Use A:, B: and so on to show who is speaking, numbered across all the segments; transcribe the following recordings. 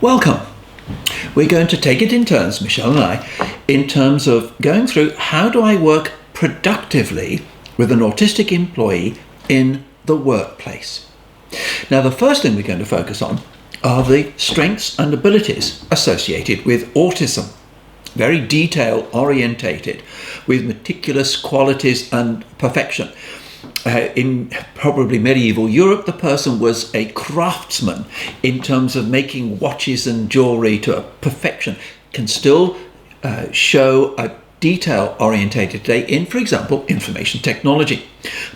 A: Welcome. We're going to take it in turns, Michelle and I, in terms of going through how do I work productively with an autistic employee in the workplace. Now, the first thing we're going to focus on are the strengths and abilities associated with autism. Very detail orientated, with meticulous qualities and perfection. In probably medieval Europe, the person was a craftsman in terms of making watches and jewelry to a perfection. Can still show a detail orientated today in, for example, information technology.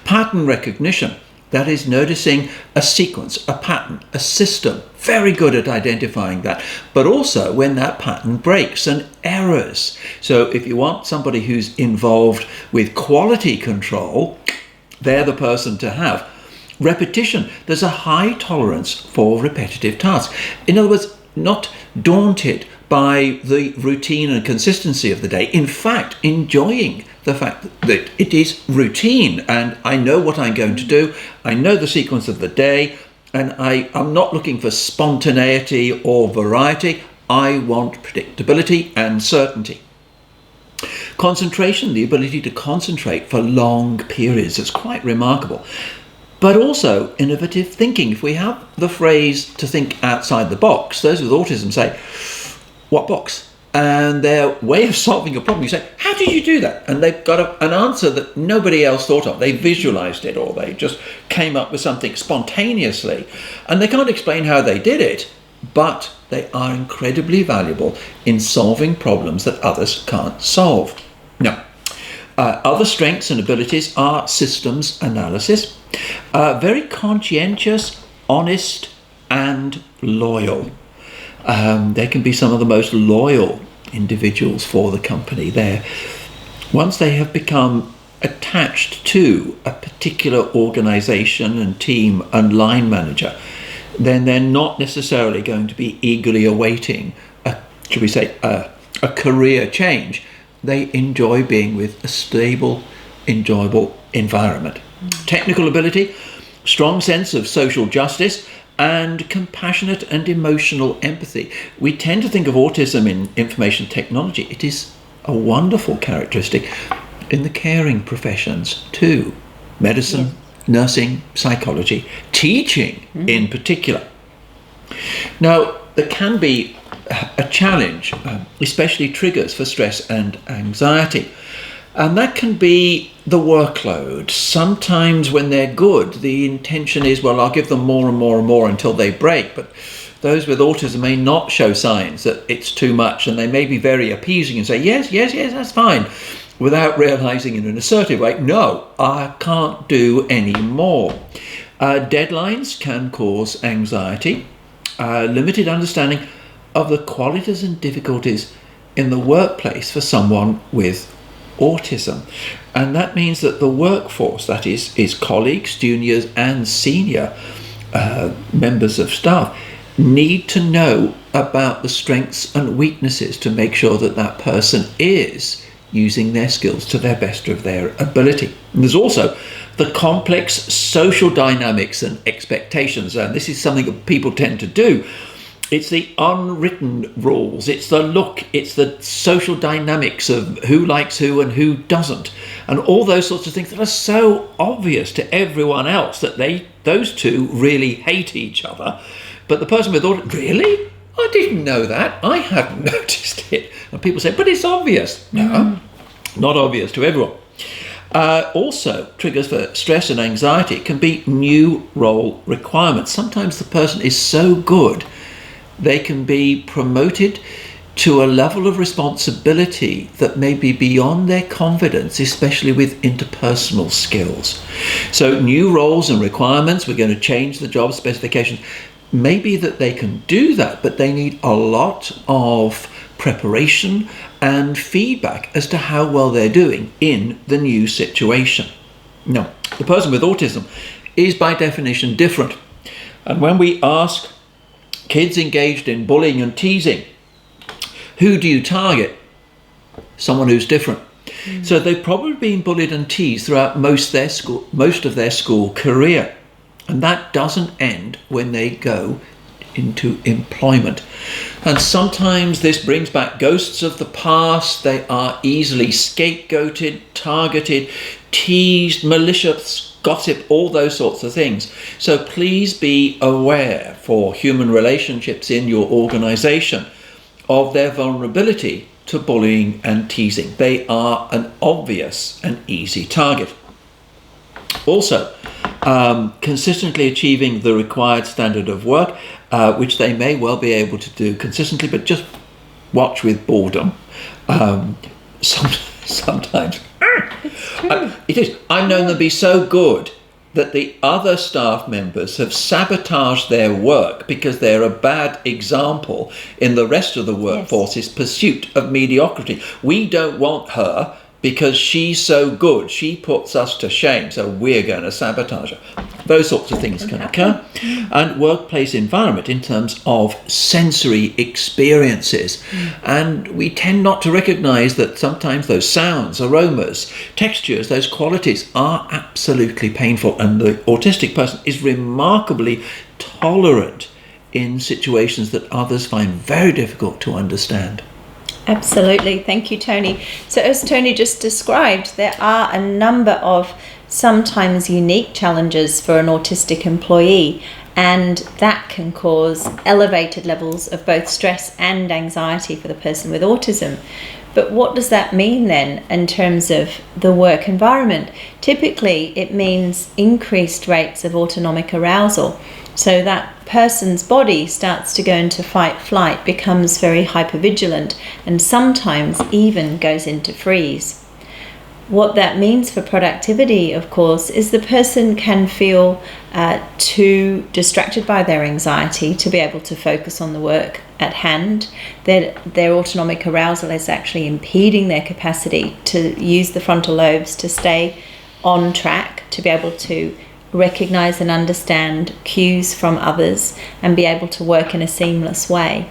A: Pattern recognition, that is noticing a sequence, a pattern, a system, very good at identifying that, but also when that pattern breaks and errors. So if you want somebody who's involved with quality control, they're the person to have. Repetition, there's a high tolerance for repetitive tasks. In other words, not daunted by the routine and consistency of the day. In fact, enjoying the fact that it is routine and I know what I'm going to do. I know the sequence of the day, and I'm not looking for spontaneity or variety. I want predictability and certainty. Concentration, the ability to concentrate for long periods, is quite remarkable. But also innovative thinking. If we have the phrase to think outside the box, those with autism say, what box? And their way of solving a problem, you say, how did you do that? And they've got an answer that nobody else thought of. They visualized it, or they just came up with something spontaneously. And they can't explain how they did it, but they are incredibly valuable in solving problems that others can't solve. Now, other strengths and abilities are systems analysis, very conscientious, honest, and loyal. They can be some of the most loyal individuals for the company. Once they have become attached to a particular organization and team and line manager, then they're not necessarily going to be eagerly awaiting a career change. They enjoy being with a stable, enjoyable environment. Technical ability, strong sense of social justice, and compassionate and emotional empathy. We tend to think of autism in information technology. It is a wonderful characteristic in the caring professions too. Medicine, nursing, psychology, teaching in particular. Now, there can be a challenge, especially triggers for stress and anxiety. And that can be the workload. Sometimes when they're good, the intention is, well, I'll give them more and more and more until they break. But those with autism may not show signs that it's too much, and they may be very appeasing and say, yes, that's fine, without realizing in an assertive way, no, I can't do any more. Deadlines can cause anxiety, limited understanding of the qualities and difficulties in the workplace for someone with autism. And that means that the workforce, that is colleagues, juniors and senior members of staff, need to know about the strengths and weaknesses to make sure that that person is using their skills to their best of their ability. And there's also the complex social dynamics and expectations, and this is something that people tend to do. It's the unwritten rules, it's the look, it's the social dynamics of who likes who and who doesn't, and all those sorts of things that are so obvious to everyone else that those two really hate each other. But the person with autism, really? I didn't know that. I hadn't noticed it. And people say, but it's obvious. No, not obvious to everyone. Also, triggers for stress and anxiety can be new role requirements. Sometimes the person is so good, they can be promoted to a level of responsibility that may be beyond their confidence, especially with interpersonal skills. So new roles and requirements, we're going to change the job specifications. Maybe that they can do that, but they need a lot of preparation and feedback as to how well they're doing in the new situation. Now, the person with autism is by definition different. And when we ask kids engaged in bullying and teasing, who do you target? Someone who's different. So they've probably been bullied and teased throughout most of their school career. And that doesn't end when they go into employment. And sometimes this brings back ghosts of the past. They are easily scapegoated, targeted, teased, malicious, gossip, all those sorts of things. So please be aware for human relationships in your organization of their vulnerability to bullying and teasing. They are an obvious and easy target. Also, consistently achieving the required standard of work, which they may well be able to do consistently, but just watch with boredom. Sometimes it is. I've known them be so good that the other staff members have sabotaged their work because they're a bad example in the rest of the workforce's pursuit of mediocrity. We don't want her because she's so good. She puts us to shame, so we're going to sabotage her. Those sorts of things can occur. And workplace environment in terms of sensory experiences. And we tend not to recognize that sometimes those sounds, aromas, textures, those qualities are absolutely painful. And the autistic person is remarkably tolerant in situations that others find very difficult to understand.
B: Absolutely. Thank you, Tony. So as Tony just described, there are a number of sometimes unique challenges for an autistic employee, and that can cause elevated levels of both stress and anxiety for the person with autism. But what does that mean then in terms of the work environment? Typically, it means increased rates of autonomic arousal. So that person's body starts to go into fight-flight, becomes very hypervigilant, and sometimes even goes into freeze. What that means for productivity, of course, is the person can feel too distracted by their anxiety to be able to focus on the work at hand. Their autonomic arousal is actually impeding their capacity to use the frontal lobes to stay on track, to be able to recognize and understand cues from others and be able to work in a seamless way.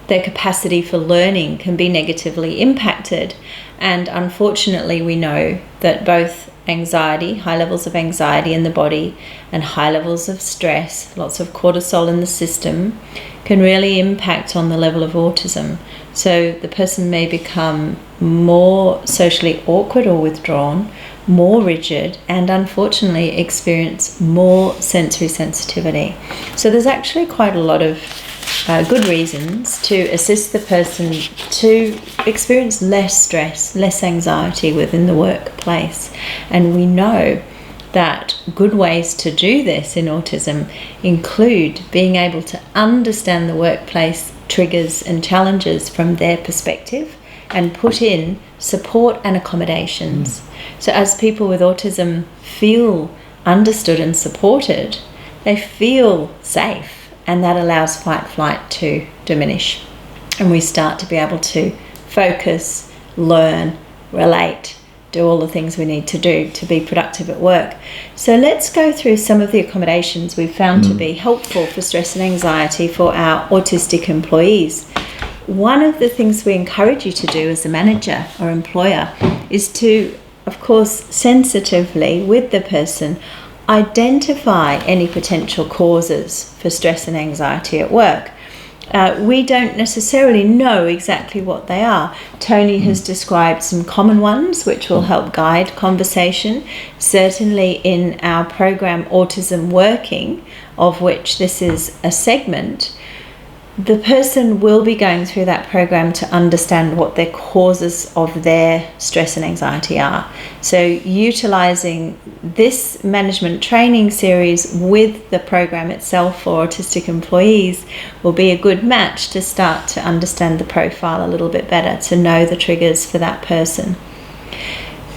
B: Their capacity for learning can be negatively impacted, and unfortunately we know that both anxiety, high levels of anxiety in the body, and high levels of stress, lots of cortisol in the system, can really impact on the level of autism. So the person may become more socially awkward or withdrawn, more rigid, and unfortunately experience more sensory sensitivity. So there's actually quite a lot of good reasons to assist the person to experience less stress, less anxiety within the workplace. And we know that good ways to do this in autism include being able to understand the workplace triggers and challenges from their perspective and put in support and accommodations. So as people with autism feel understood and supported, they feel safe, and that allows fight-flight to diminish. And we start to be able to focus, learn, relate, do all the things we need to do to be productive at work. So let's go through some of the accommodations we've found to be helpful for stress and anxiety for our autistic employees. One of the things we encourage you to do as a manager or employer is to, of course, sensitively with the person, identify any potential causes for stress and anxiety at work. We don't necessarily know exactly what they are. Tony has described some common ones which will help guide conversation. Certainly in our program Autism Working, of which this is a segment, the person will be going through that program to understand what the causes of their stress and anxiety are. So utilizing this management training series with the program itself for autistic employees will be a good match to start to understand the profile a little bit better, to know the triggers for that person.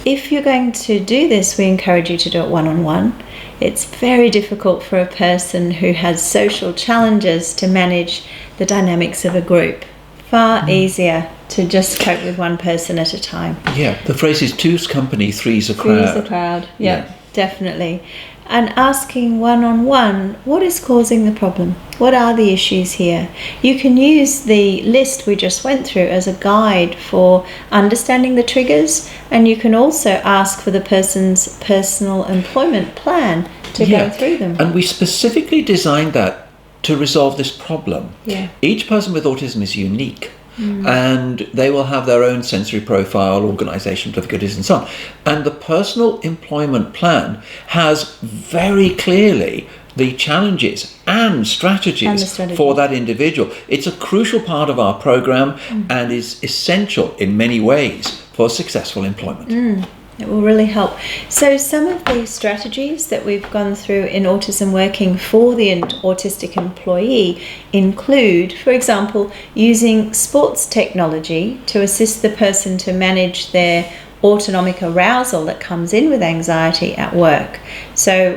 B: If you're going to do this, we encourage you to do it one-on-one. It's very difficult for a person who has social challenges to manage the dynamics of a group. Far easier to just cope with one person at a time.
A: Yeah, the phrase is two's company, three's a crowd.
B: Three's a crowd, yeah, definitely. And asking one-on-one, what is causing the problem? What are the issues here? You can use the list we just went through as a guide for understanding the triggers, and you can also ask for the person's personal employment plan to go through them.
A: And we specifically designed that to resolve this problem.
B: Yeah.
A: Each person with autism is unique. And they will have their own sensory profile, organisational difficulties and so on. And the personal employment plan has very clearly the challenges and strategies for that individual. It's a crucial part of our programme and is essential in many ways for successful employment.
B: It will really help. So some of the strategies that we've gone through in Autism Working for the autistic employee include, for example, using sports technology to assist the person to manage their autonomic arousal that comes in with anxiety at work. So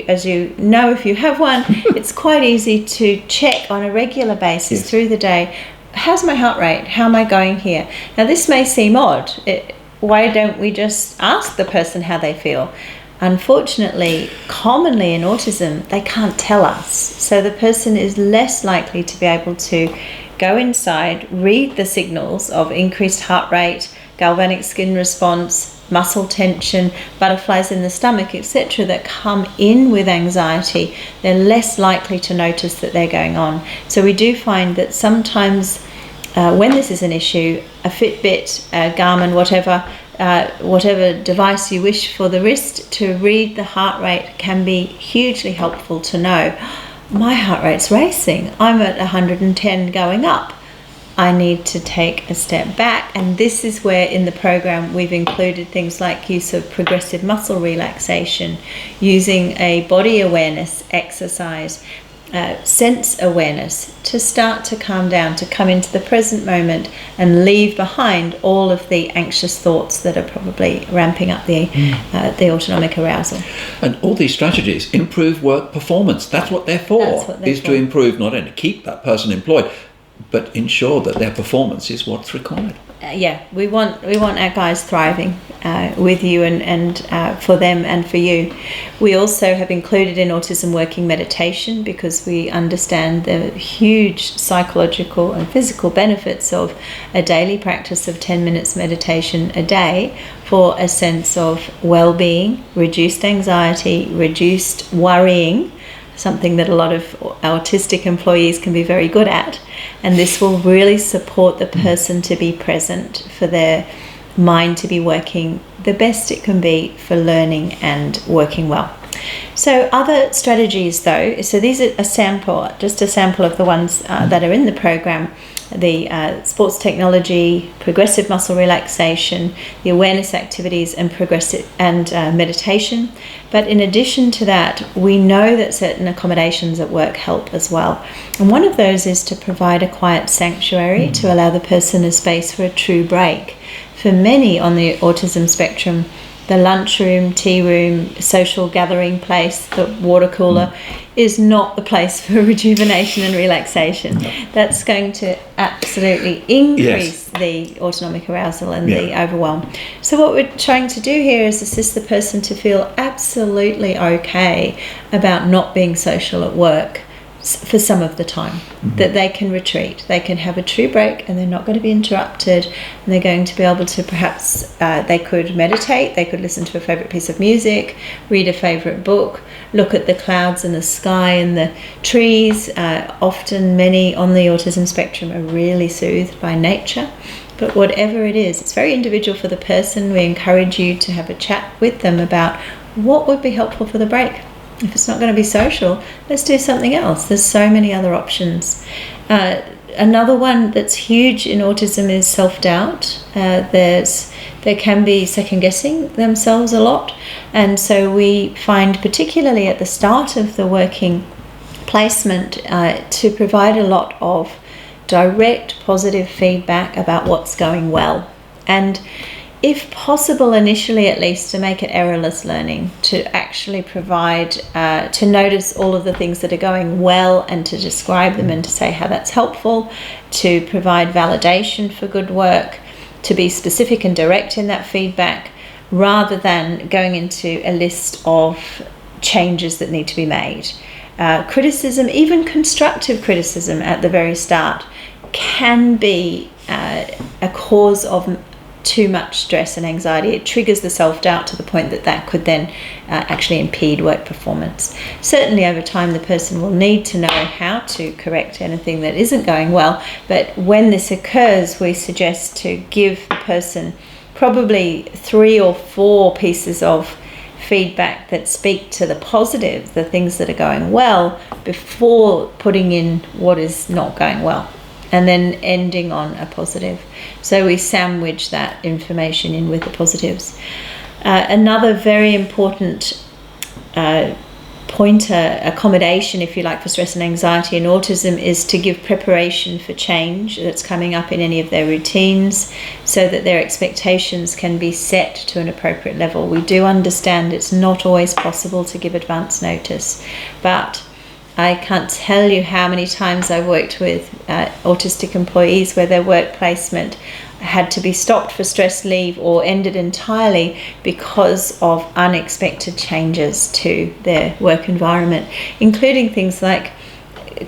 B: as you know, if you have one, it's quite easy to check on a regular basis through the day, how's my heart rate? How am I going here? Now this may seem odd. Why don't we just ask the person how they feel? Unfortunately, commonly in autism, they can't tell us. So the person is less likely to be able to go inside, read the signals of increased heart rate, galvanic skin response, muscle tension, butterflies in the stomach, etc., that come in with anxiety. They're less likely to notice that they're going on. So we do find that sometimes when this is an issue, a Fitbit, a Garmin, whatever device you wish for the wrist to read the heart rate can be hugely helpful to know. My heart rate's racing. I'm at 110 going up. I need to take a step back. And this is where in the program we've included things like use of progressive muscle relaxation, using a body awareness exercise, sense awareness to start to calm down, to come into the present moment and leave behind all of the anxious thoughts that are probably ramping up the autonomic arousal.
A: And all these strategies improve work performance. That's what they're for, to improve, not only keep that person employed, but ensure that their performance is what's required.
B: We want our guys thriving with you and for them and for you. We also have included in Autism Working meditation because we understand the huge psychological and physical benefits of a daily practice of 10 minutes meditation a day for a sense of well-being, reduced anxiety, reduced worrying, something that a lot of autistic employees can be very good at. And this will really support the person to be present, for their mind to be working the best it can be for learning and working well. So other strategies though, so these are just a sample of the ones that are in the program. The sports technology, progressive muscle relaxation, the awareness activities, and meditation. But in addition to that, we know that certain accommodations at work help as well. And one of those is to provide a quiet sanctuary to allow the person a space for a true break. For many on the autism spectrum, the lunchroom, tea room, social gathering place, the water cooler is not the place for rejuvenation and relaxation. That's going to absolutely increase the autonomic arousal and the overwhelm. So what we're trying to do here is assist the person to feel absolutely okay about not being social at work for some of the time, that they can retreat, they can have a true break, and they're not going to be interrupted, and they're going to be able to perhaps they could meditate, they could listen to a favorite piece of music, read a favorite book, look at the clouds and the sky and the trees. Often many on the autism spectrum are really soothed by nature. But whatever it is, it's very individual for the person. We encourage you to have a chat with them about what would be helpful for the break. If it's not going to be social, let's do something else. There's so many other options. Another one that's huge in autism is self-doubt. There can be second-guessing themselves a lot. And so we find, particularly at the start of the working placement, to provide a lot of direct positive feedback about what's going well. And if possible, initially at least, to make it errorless learning, to actually provide, to notice all of the things that are going well and to describe them and to say how that's helpful, to provide validation for good work, to be specific and direct in that feedback, rather than going into a list of changes that need to be made. Criticism, even constructive criticism at the very start, can be a cause of too much stress and anxiety, it triggers the self-doubt to the point that could then actually impede work performance. Certainly over time the person will need to know how to correct anything that isn't going well, but when this occurs, we suggest to give the person probably 3 or 4 pieces of feedback that speak to the positive, the things that are going well, before putting in what is not going well, and then ending on a positive. So we sandwich that information in with the positives. Another very important pointer, accommodation, if you like, for stress and anxiety and autism is to give preparation for change that's coming up in any of their routines, so that their expectations can be set to an appropriate level. We do understand it's not always possible to give advance notice, but I can't tell you how many times I've worked with autistic employees where their work placement had to be stopped for stress leave or ended entirely because of unexpected changes to their work environment, including things like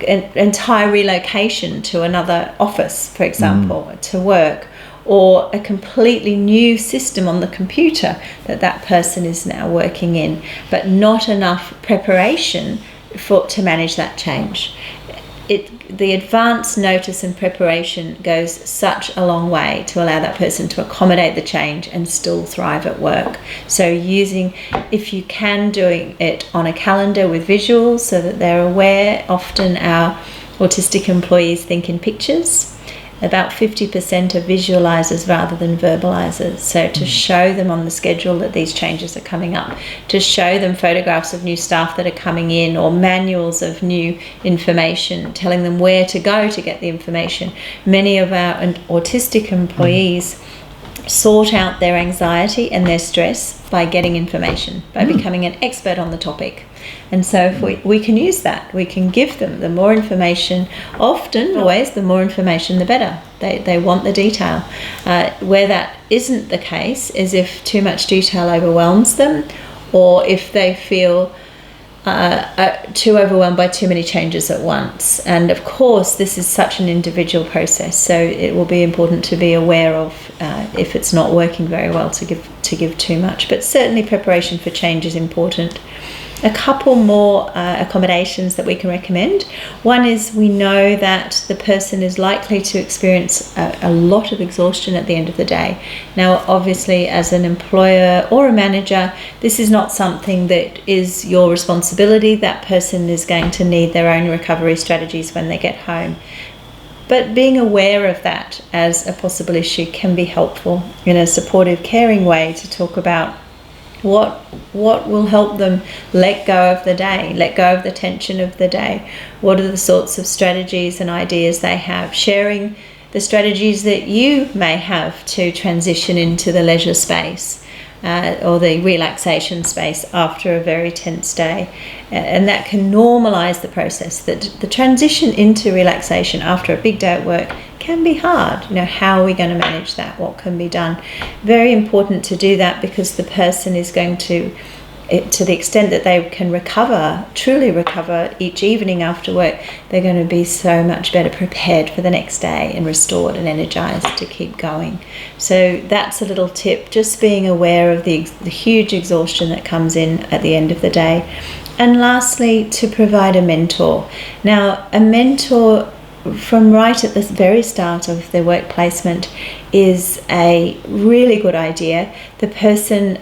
B: an entire relocation to another office, for example, to work, or a completely new system on the computer that person is now working in, but not enough preparation to manage that change. The advance notice and preparation goes such a long way to allow that person to accommodate the change and still thrive at work. So if you can, doing it on a calendar with visuals so that they're aware. Often our autistic employees think in pictures. About 50% are visualizers rather than verbalizers. So to show them on the schedule that these changes are coming up, to show them photographs of new staff that are coming in or manuals of new information, telling them where to go to get the information. Many of our autistic employees sort out their anxiety and their stress by getting information, by becoming an expert on the topic. And so if we can use that, we can give them the more information, often, always, the more information the better. They want the detail. Where that isn't the case is if too much detail overwhelms them, or if they feel too overwhelmed by too many changes at once. And of course, this is such an individual process, so it will be important to be aware of if it's not working very well to give too much. But certainly preparation for change is important. A couple more accommodations that we can recommend. One is, we know that the person is likely to experience a lot of exhaustion at the end of the day. Now, obviously, as an employer or a manager, this is not something that is your responsibility. That person is going to need their own recovery strategies when they get home. But being aware of that as a possible issue can be helpful in a supportive, caring way to talk about what will help them let go of the day, let go of the tension of the day. What are the sorts of strategies and ideas they have? Sharing the strategies that you may have to transition into the leisure space or the relaxation space after a very tense day. And that can normalise the process, that the transition into relaxation after a big day at work can be hard. How are we going to manage that? What can be done? Very important to do that, because the person is going to the extent that they can truly recover each evening after work, they're going to be so much better prepared for the next day and restored and energized to keep going. So that's a little tip, just being aware of the huge exhaustion that comes in at the end of the day. And lastly, to provide a mentor. Now, a mentor from right at the very start of their work placement is a really good idea. The person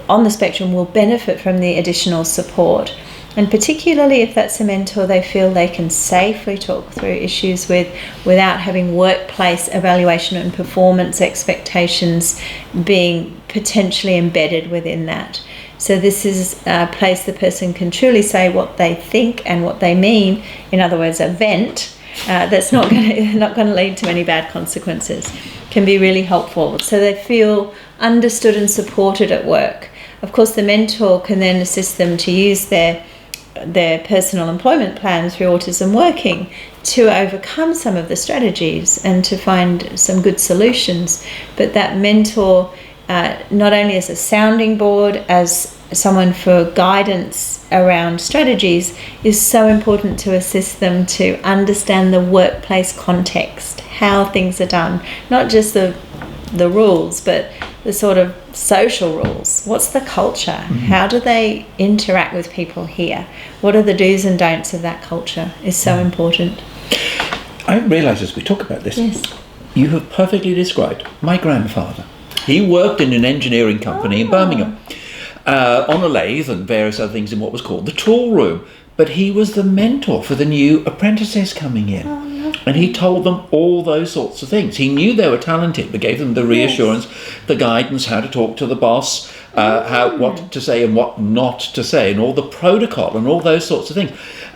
B: on the spectrum will benefit from the additional support, and particularly if that's a mentor they feel they can safely talk through issues with without having workplace evaluation and performance expectations being potentially embedded within that. So this is a place the person can truly say what they think and what they mean. In other words, a vent that's not going to lead to any bad consequences can be really helpful. So they feel understood and supported at work. Of course, the mentor can then assist them to use their personal employment plan through Autism Working to overcome some of the strategies and to find some good solutions. But that mentor, not only as a sounding board, as someone for guidance around strategies, is so important to assist them to understand the workplace context, how things are done, not just the the rules, but the sort of social rules. What's the culture? How do they interact with people here? What are the do's and don'ts of that culture is so important.
A: I realise as we talk about this,
B: Yes.
A: you have perfectly described my grandfather. He worked in an engineering company in Birmingham on a lathe and various other things in what was called the tool room. But he was the mentor for the new apprentices coming in. And he told them all those sorts of things. He knew they were talented, but gave them the reassurance, the guidance, how to talk to the boss, what to say and what not to say, and all the protocol and all those sorts of things.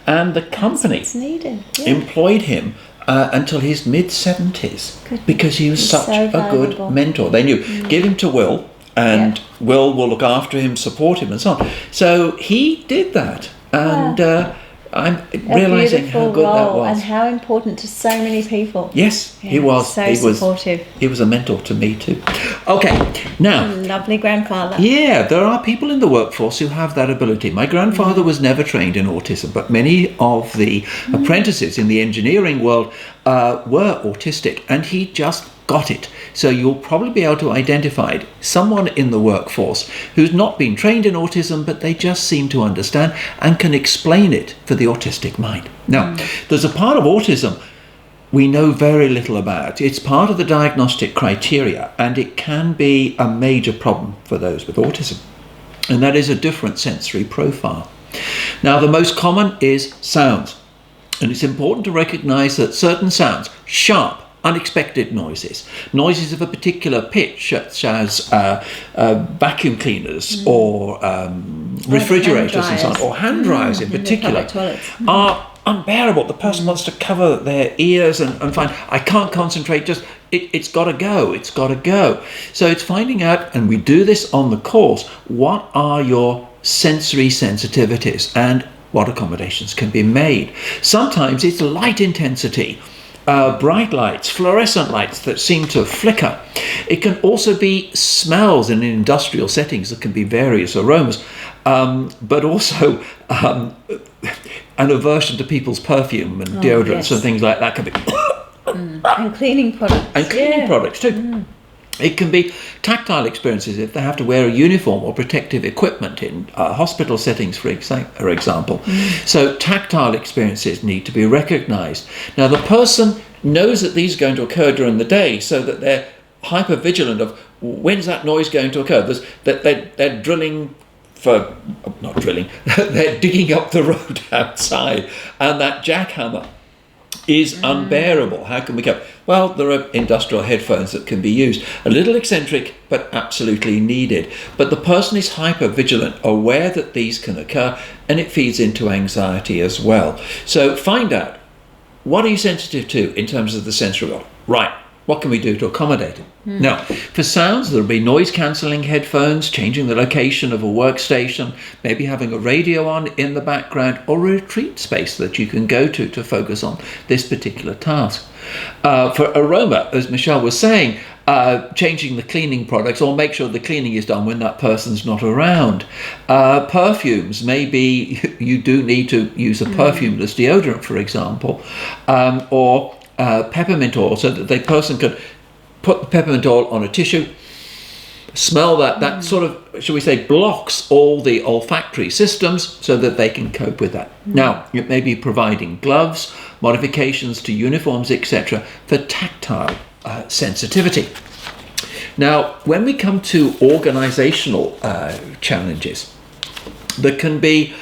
A: And the company employed him until his mid-70s because he was such a good mentor. They knew, give him to Will, and Will look after him, support him, and so on. So he did that. And I'm realising how good that was.
B: And how important to so many people.
A: Yes, he was.
B: So supportive.
A: He was a mentor to me too. Okay, now.
B: Lovely grandfather.
A: Yeah, there are people in the workforce who have that ability. My grandfather was never trained in autism, but many of the apprentices in the engineering world were autistic, and he just got it. So you'll probably be able to identify someone in the workforce who's not been trained in autism, but they just seem to understand and can explain it for the autistic mind. Now, there's a part of autism we know very little about. It's part of the diagnostic criteria, and it can be a major problem for those with autism. And that is a different sensory profile. Now, the most common is sounds. And it's important to recognize that certain sounds, sharp, unexpected noises of a particular pitch, such as vacuum cleaners or refrigerators and so on, or hand dryers in particular, are unbearable. The person wants to cover their ears and find, I can't concentrate, just it's got to go. So it's finding out, and we do this on the course, what are your sensory sensitivities and what accommodations can be made. Sometimes it's light intensity. Bright lights, fluorescent lights that seem to flicker. It can also be smells in industrial settings that can be various aromas, but also an aversion to people's perfume and deodorants and things like that can be.
B: And cleaning products.
A: And cleaning products too. It can be tactile experiences if they have to wear a uniform or protective equipment in hospital settings, for example. So tactile experiences need to be recognised. Now, the person knows that these are going to occur during the day, so that they're hyper vigilant of when's that noise going to occur. They're drilling for, not drilling, they're digging up the road outside, and that jackhammer is unbearable. How can we cope? Well, there are industrial headphones that can be used. A little eccentric, but absolutely needed. But the person is hyper vigilant, aware that these can occur, and it feeds into anxiety as well. So find out, what are you sensitive to in terms of the sensory world? Right. What can we do to accommodate it? Now, for sounds, there'll be noise cancelling headphones, changing the location of a workstation, maybe having a radio on in the background, or a retreat space that you can go to focus on this particular task. For aroma, as Michelle was saying, changing the cleaning products, or make sure the cleaning is done when that person's not around. Perfumes, maybe you do need to use a perfumeless deodorant, for example, or peppermint oil, so that the person could put the peppermint oil on a tissue, smell that sort of, shall we say, blocks all the olfactory systems so that they can cope with that. Now, it may be providing gloves, modifications to uniforms, etc., for tactile sensitivity. Now, when we come to organisational challenges, there can be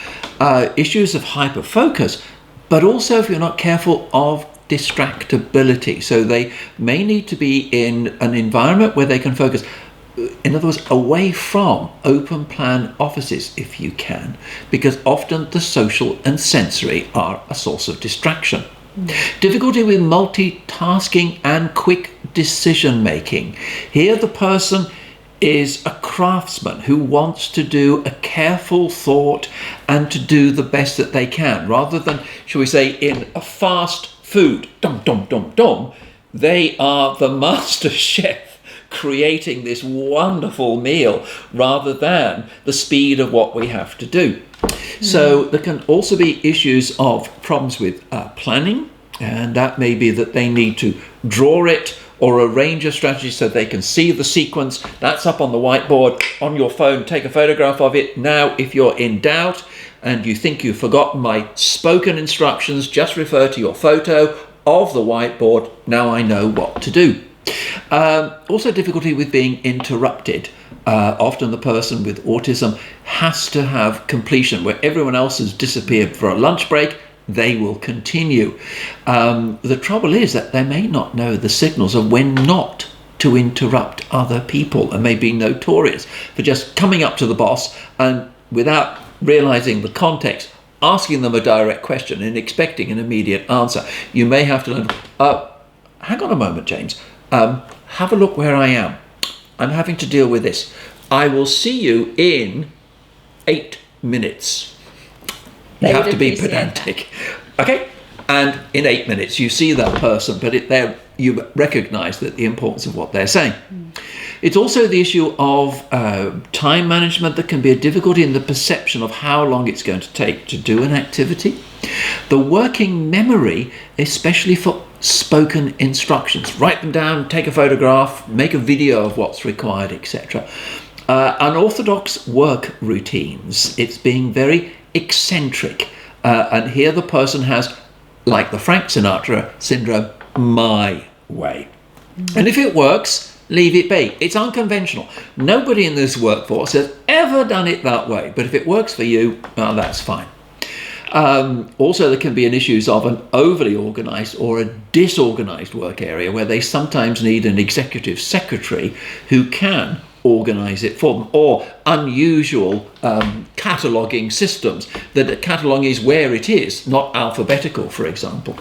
A: issues of hyperfocus, but also, if you're not careful, of distractibility. So they may need to be in an environment where they can focus, in other words, away from open plan offices if you can, because often the social and sensory are a source of distraction. Difficulty with multitasking and quick decision making. Here the person is a craftsman who wants to do a careful thought and to do the best that they can, rather than, shall we say, in a fast food, they are the master chef creating this wonderful meal rather than the speed of what we have to do. So there can also be issues of problems with planning, and that may be that they need to draw it or a range of strategies so they can see the sequence. That's up on the whiteboard on your phone. Take a photograph of it. Now, if you're in doubt and you think you've forgotten my spoken instructions, just refer to your photo of the whiteboard. Now I know what to do. Also, difficulty with being interrupted. Often the person with autism has to have completion. Where everyone else has disappeared for a lunch break, they will continue. The trouble is that they may not know the signals of when not to interrupt other people, and may be notorious for just coming up to the boss and, without realizing the context, asking them a direct question and expecting an immediate answer. You may have to learn, hang on a moment, James. Have a look where I am. I'm having to deal with this. I will see you in 8 minutes. You have to be pedantic. Okay? And in 8 minutes, you see that person, but you recognize that the importance of what they're saying. It's also the issue of time management that can be a difficulty in the perception of how long it's going to take to do an activity. The working memory, especially for spoken instructions. Write them down, take a photograph, make a video of what's required, etc. Unorthodox work routines. It's being very eccentric. And here the person has, like the Frank Sinatra syndrome, my way. And if it works, leave it be. It's unconventional. Nobody in this workforce has ever done it that way. But if it works for you, well, that's fine. Also, there can be an issues of an overly organised or a disorganised work area where they sometimes need an executive secretary who can organise it for them, or unusual cataloguing systems. The catalogue is where it is, not alphabetical, for example.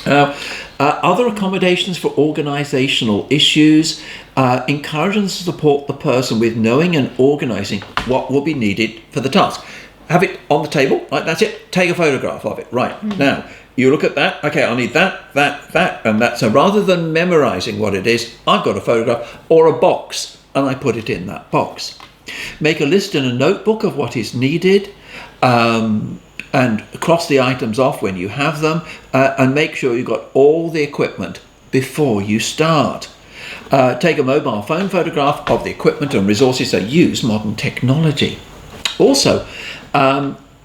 A: Other accommodations for organisational issues, encourage and support the person with knowing and organising what will be needed for the task. Have it on the table, right, that's it. Take a photograph of it, right. Now, you look at that, okay, I'll need that, and that. So rather than memorising what it is, I've got a photograph or a box, and I put it in that box. Make a list in a notebook of what is needed, and cross the items off when you have them, and make sure you've got all the equipment before you start. Take a mobile phone photograph of the equipment and resources, so use modern technology. Also,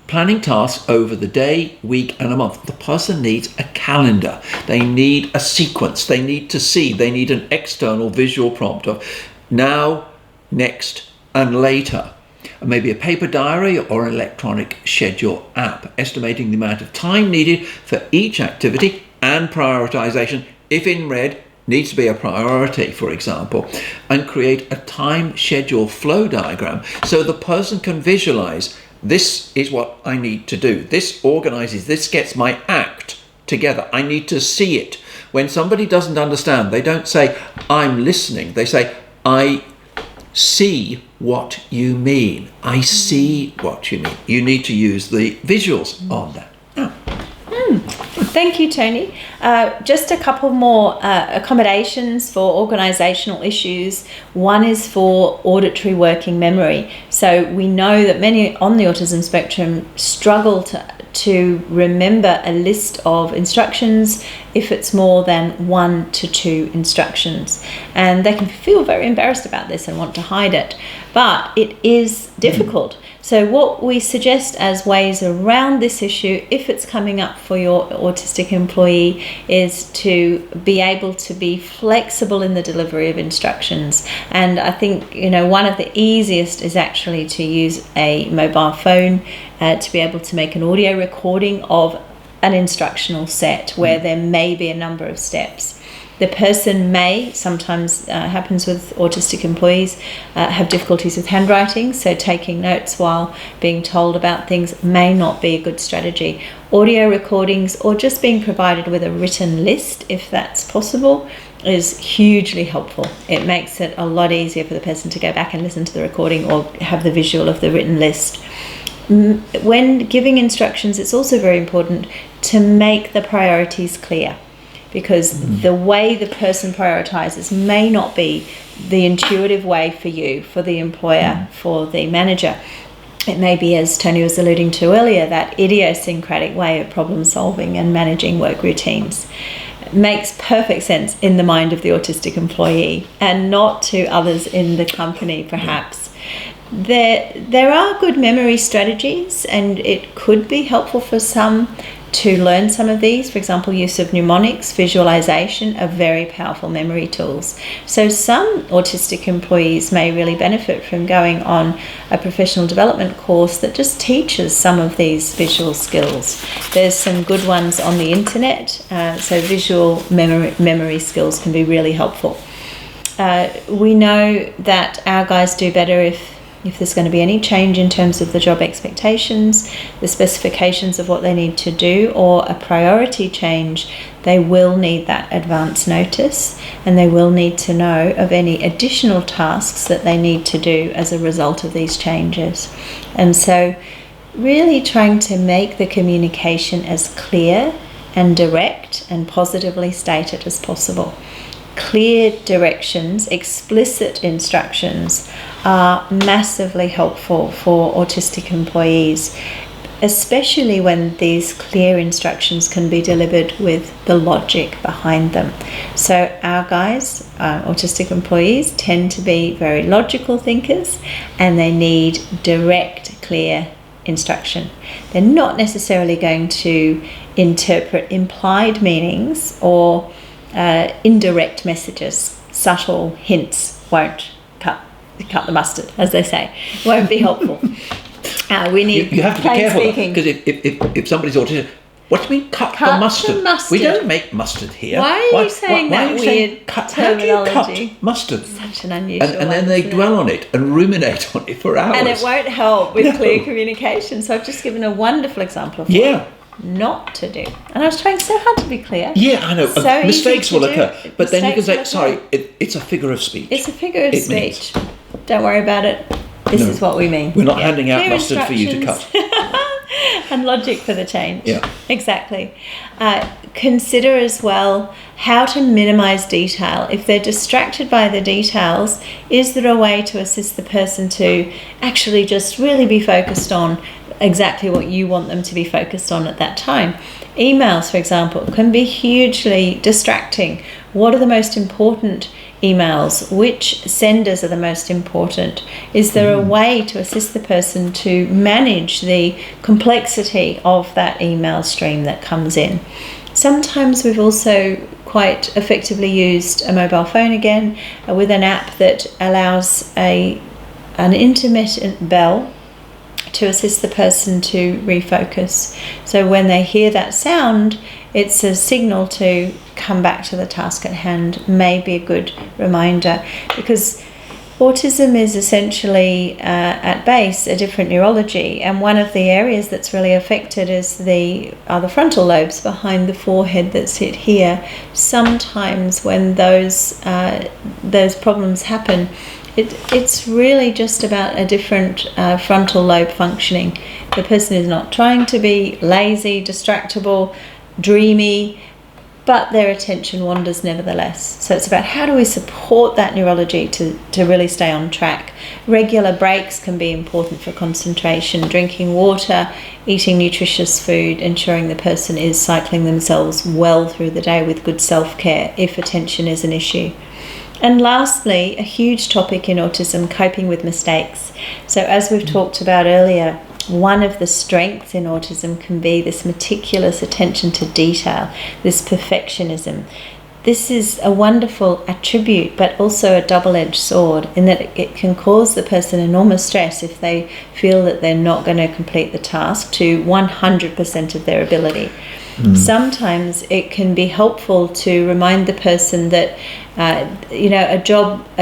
A: planning tasks over the day, week and a month. The person needs a calendar. They need a sequence. They need to see. They need an external visual prompt of now, next and later. Maybe a paper diary or an electronic schedule app, estimating the amount of time needed for each activity and prioritization. If in red, needs to be a priority, for example, and create a time schedule flow diagram so the person can visualize, this is what I need to do. This organizes, this gets my act together. I need to see it. When somebody doesn't understand, they don't say, I'm listening. They say, I see what you mean. I see what you mean. You need to use the visuals on that.
B: Thank you, Tony. Just a couple more accommodations for organisational issues. One is for auditory working memory. So we know that many on the autism spectrum struggle to remember a list of instructions if it's more than 1 to 2 instructions. And they can feel very embarrassed about this and want to hide it. But it is difficult. So what we suggest as ways around this issue, if it's coming up for your autistic employee, is to be able to be flexible in the delivery of instructions. And I think, one of the easiest is actually to use a mobile phone to be able to make an audio recording of an instructional set where there may be a number of steps. The person may, sometimes happens with autistic employees, have difficulties with handwriting, so taking notes while being told about things may not be a good strategy. Audio recordings or just being provided with a written list, if that's possible, is hugely helpful. It makes it a lot easier for the person to go back and listen to the recording or have the visual of the written list. When giving instructions, it's also very important to make the priorities clear, because the way the person prioritizes may not be the intuitive way for you, for the employer, for the manager. It may be, as Tony was alluding to earlier, that idiosyncratic way of problem solving and managing work routines. makes perfect sense in the mind of the autistic employee and not to others in the company, perhaps. There are good memory strategies, and it could be helpful for some to learn some of these. For example, use of mnemonics, visualization are very powerful memory tools. So some autistic employees may really benefit from going on a professional development course that just teaches some of these visual skills. There's some good ones on the internet, so visual memory skills can be really helpful. We know that our guys do better if there's going to be any change in terms of the job expectations, the specifications of what they need to do, or a priority change, they will need that advance notice, and they will need to know of any additional tasks that they need to do as a result of these changes. And so really trying to make the communication as clear and direct and positively stated as possible. Clear directions, explicit instructions are massively helpful for autistic employees, especially when these clear instructions can be delivered with the logic behind them. So our guys, autistic employees, tend to be very logical thinkers, and they need direct, clear instruction. They're not necessarily going to interpret implied meanings or indirect messages. Subtle hints won't cut the mustard, as they say. Won't be helpful. We need
A: you have to be careful, because if somebody's autistic, what do you mean cut the mustard?
B: mustard?
A: We don't make mustard here.
B: Why are you saying that weird terminology?
A: How do you cut mustard?
B: Such an unusual
A: and then they dwell on it and ruminate on it for hours.
B: And it won't help with clear communication. So I've just given a wonderful example of what not to do. And I was trying so hard to be clear.
A: Yeah, I know.
B: So
A: mistakes will occur. But then you can say,
B: Mistakes
A: sorry, it's a figure of speech.
B: It's a figure of speech. Don't worry about it. This is what we mean.
A: We're not handing out
B: Clear
A: mustard for you to cut.
B: And logic for the change.
A: Yeah.
B: Exactly. Consider as well how to minimize detail. If they're distracted by the details, is there a way to assist the person to actually just really be focused on exactly what you want them to be focused on at that time? Emails, for example, can be hugely distracting. What are the most important emails? Which senders are the most important? Is there a way to assist the person to manage the complexity of that email stream that comes in? Sometimes we've also quite effectively used a mobile phone again with an app that allows an intermittent bell to assist the person to refocus. So when they hear that sound, it's a signal to come back to the task at hand. May be a good reminder, because autism is essentially at base a different neurology, and one of the areas that's really affected is the frontal lobes behind the forehead that sit here. Sometimes when those problems happen, it's really just about a different frontal lobe functioning. The person is not trying to be lazy, distractible, dreamy, but their attention wanders nevertheless. So it's about how do we support that neurology to really stay on track. Regular breaks can be important for concentration, drinking water, eating nutritious food, ensuring the person is cycling themselves well through the day with good self-care if attention is an issue. And lastly, a huge topic in autism, coping with mistakes. So as we've talked about earlier, one of the strengths in autism can be this meticulous attention to detail, this perfectionism. This is a wonderful attribute, but also a double-edged sword, in that it can cause the person enormous stress if they feel that they're not going to complete the task to 100% of their ability. Sometimes it can be helpful to remind the person that a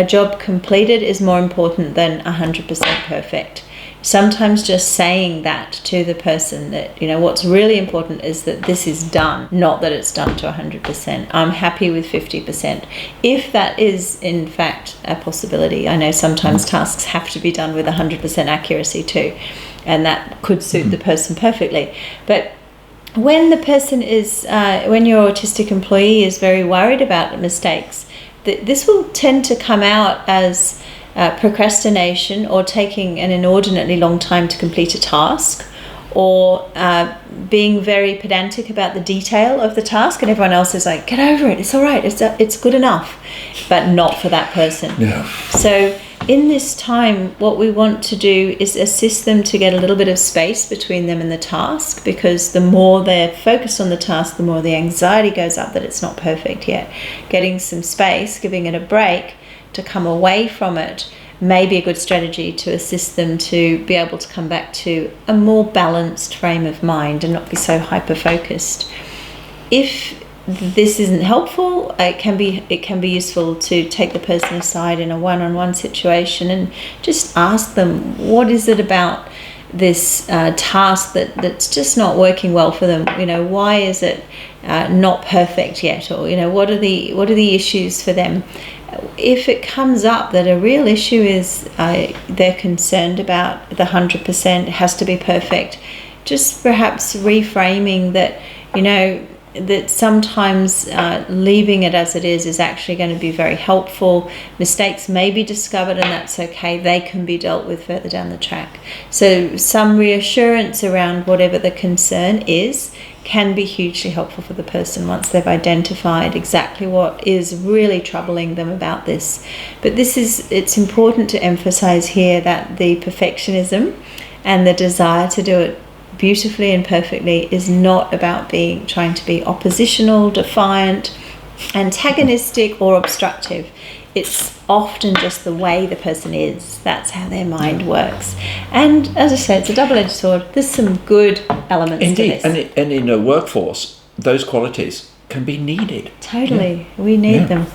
B: job completed is more important than 100% perfect. Sometimes just saying that to the person, that what's really important is that this is done, not that it's done to 100%. I'm happy with 50%. If that is in fact a possibility, I know sometimes tasks have to be done with 100% accuracy too, and that could suit the person perfectly. But when the person is, when your autistic employee is very worried about mistakes, this will tend to come out as procrastination, or taking an inordinately long time to complete a task, or being very pedantic about the detail of the task, and everyone else is like, get over it, it's all right, it's good enough, but not for that person.
A: Yeah.
B: So in this time, what we want to do is assist them to get a little bit of space between them and the task, because the more they're focused on the task, the more the anxiety goes up that it's not perfect yet. Getting some space, giving it a break to come away from it, may be a good strategy to assist them to be able to come back to a more balanced frame of mind and not be so hyper-focused. If this isn't helpful, it can be useful to take the person aside in a one-on-one situation and just ask them, what is it about this task that's just not working well for them? Why is it not perfect yet? Or what are the issues for them? If it comes up that a real issue is they're concerned about the 100%, it has to be perfect, just perhaps reframing that, that sometimes leaving it as it is actually going to be very helpful. Mistakes may be discovered, and that's okay. They can be dealt with further down the track. So some reassurance around whatever the concern is can be hugely helpful for the person once they've identified exactly what is really troubling them about this. But it's important to emphasize here that the perfectionism and the desire to do it beautifully and perfectly is not about trying to be oppositional, defiant, antagonistic, or obstructive. It's often just the way the person is. That's how their mind works. And as I said, it's a double-edged sword. There's some good elements to this.
A: Indeed, and in a workforce, those qualities can be needed.
B: Totally, we need them.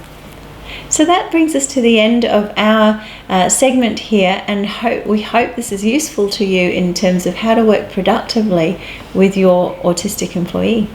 B: So that brings us to the end of our segment here, and we hope this is useful to you in terms of how to work productively with your autistic employee.